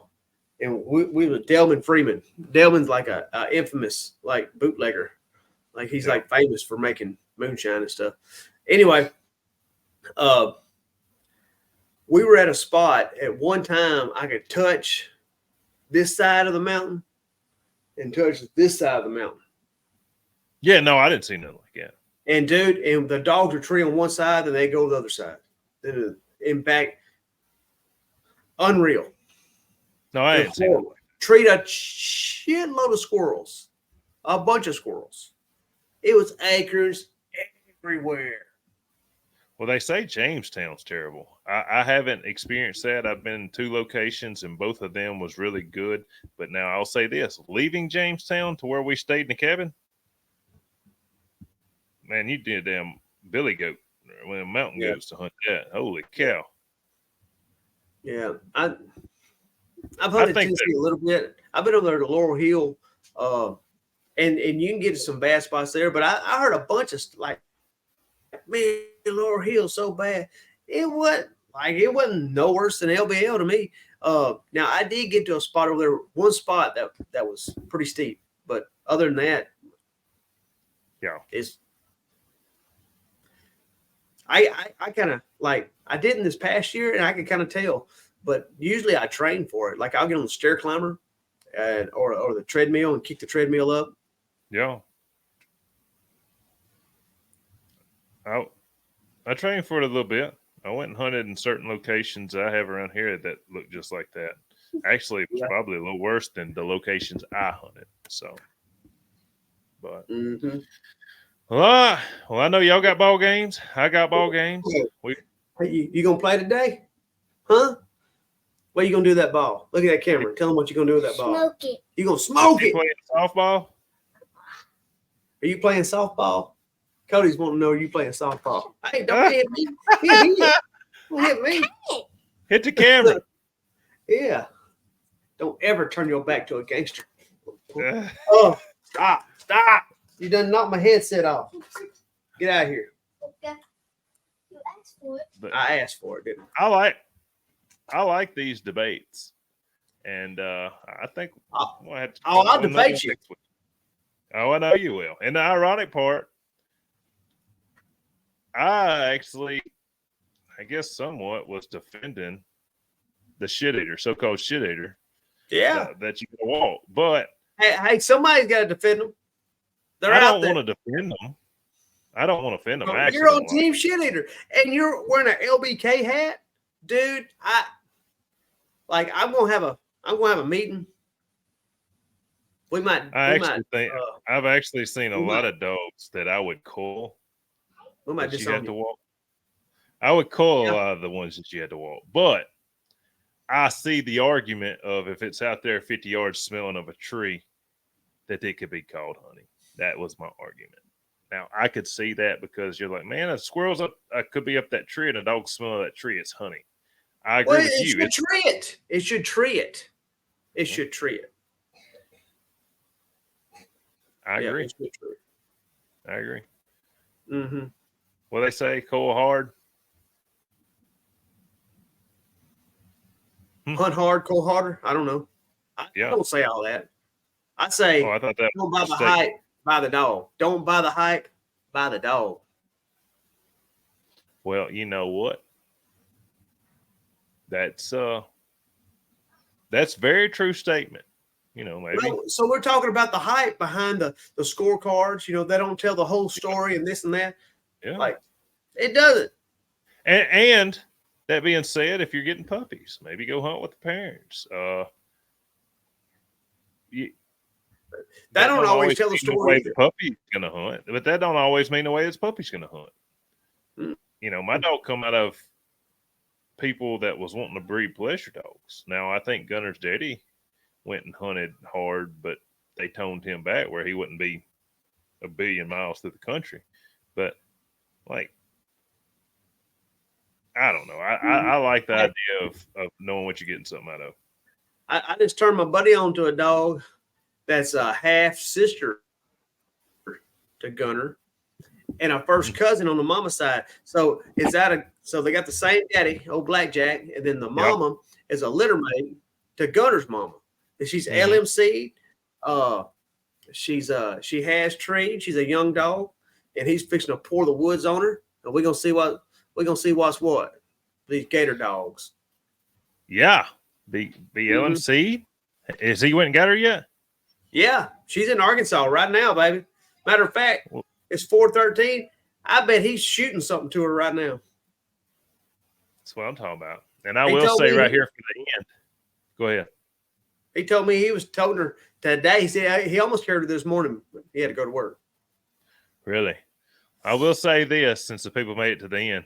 And we were Delman Freeman. Delman's like a infamous like bootlegger. Like he's like famous for making moonshine and stuff. Anyway, we were at a spot at one time I could touch this side of the mountain and touch this side of the mountain. Yeah, no, I didn't see nothing like that. And dude, and the dogs are tree on one side and they go to the other side. In fact, unreal. No, I didn't see that. Treat a shitload of squirrels, a bunch of squirrels. It was acres everywhere. Well, they say Jamestown's terrible. I haven't experienced that. I've been in 2 locations, and both of them was really good. But now I'll say this: leaving Jamestown to where we stayed in the cabin, man, you did a damn billy goat when a mountain goes to hunt that. Holy cow! Yeah, I've hunted Tennessee a little bit. I've been over there to Laurel Hill, and you can get to some bad spots there. But I heard a bunch of like, man, Laurel Hill so bad. It wasn't no worse than LBL to me. Now I did get to a spot over there, one spot that was pretty steep, but other than that, I kind of like I didn't this past year, and I could kind of tell. But usually I train for it. Like I'll get on the stair climber or the treadmill and kick the treadmill up. Yeah. I trained for it a little bit. I went and hunted in certain locations I have around here that look just like that. Actually, it was probably a little worse than the locations I hunted. So, but well, I know y'all got ball games. I got ball games. You gonna play today? Huh? What are you gonna do with that ball? Look at that camera. Tell them what you're gonna do with that ball. Smoke it. You gonna smoke it? Playing softball? Are you playing softball? Cody's wanting to know, are you playing softball? Hey, don't hit me. Don't hit me. Hit the camera. Yeah. Don't ever turn your back to a gangster. Oh, stop. You done knocked my headset off. Get out of here. Okay. You asked for it. But I asked for it, didn't I? I like these debates. And I think I'll debate you. Oh, I know you will. And the ironic part, I actually, I guess somewhat was defending the shit eater, so-called shit eater. Yeah. That you can walk. But hey, somebody's got to defend them. I don't want to defend them. I don't want to offend them. You're on Team Shit Eater, and you're wearing an LBK hat, dude. I'm gonna have a meeting. I've actually seen a lot of dogs that I would call. We might that you have to walk. I would call a lot of the ones that you had to walk, but I see the argument of if it's out there 50 yards smelling of a tree, that it could be called hunting. That was my argument. Now I could see that because you're like, man, a squirrel's up. I could be up that tree, and a dog smell that tree. It's hunting. I agree with you. It should tree it. It should tree it. It should tree it. I agree. I agree. Mm-hmm. What they say, cold hard. Hunt hard, cold harder. I don't know. I don't say all that. I say, I thought that don't buy the hype, buy the dog. Don't buy the hype, buy the dog. Well, you know what? That's very true statement. You know, maybe. So we're talking about the hype behind the scorecards. You know, they don't tell the whole story and this and that. Yeah. Like, it doesn't. And that being said, if you're getting puppies, maybe go hunt with the parents. That don't always tell the story. The way the puppy's gonna hunt, but that don't always mean the way this puppy's gonna hunt. Mm. You know, my dog come out of people that was wanting to breed pleasure dogs. Now I think Gunner's daddy went and hunted hard, but they toned him back where he wouldn't be a billion miles through the country. But like, I don't know. I like the idea of knowing what you're getting something out of. I just turned my buddy on to a dog that's a half sister to Gunner and a first cousin on the mama side. So so they got the same daddy, old Blackjack, and then the mama is a litter mate to Gunner's mama. And she's LMC'd. She has treed. She's a young dog, and he's fixing to pour the woods on her. And we're gonna see what's what. These gator dogs. Yeah. Be LMC. Is he went and got her yet? Yeah, she's in Arkansas right now, baby. Matter of fact, it's 4:13. I bet he's shooting something to her right now. That's what I'm talking about. And I will say right here for the end. Go ahead. He told me he was telling her today. He said he almost carried her this morning, but he had to go to work. Really? I will say this, since the people made it to the end.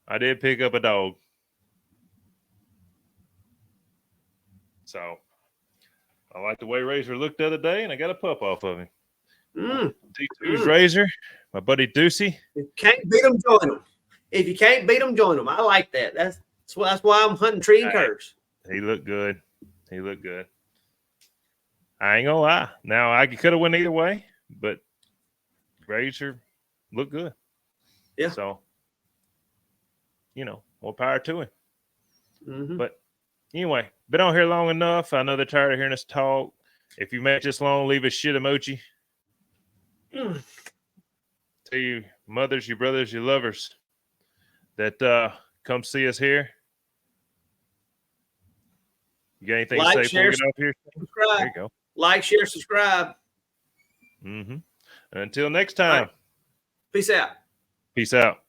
I did pick up a dog. So I like the way Razor looked the other day, and I got a pup off of him. D2's Razor, my buddy Deucey. If you can't beat them, join them. If you can't beat them, join them. I like that. That's why I'm hunting tree and curves. He looked good. He looked good. I ain't gonna lie. Now I could have went either way, but Razor looked good. Yeah. So, you know, more power to him. Mm-hmm. But anyway, been on here long enough. I know they're tired of hearing us talk. If you made it this long, leave a shit emoji. To your mothers, your brothers, your lovers that come see us here. You got anything to say before we get off here? Subscribe. There you go. Like, share, subscribe. Mm-hmm. Until next time. Right. Peace out. Peace out.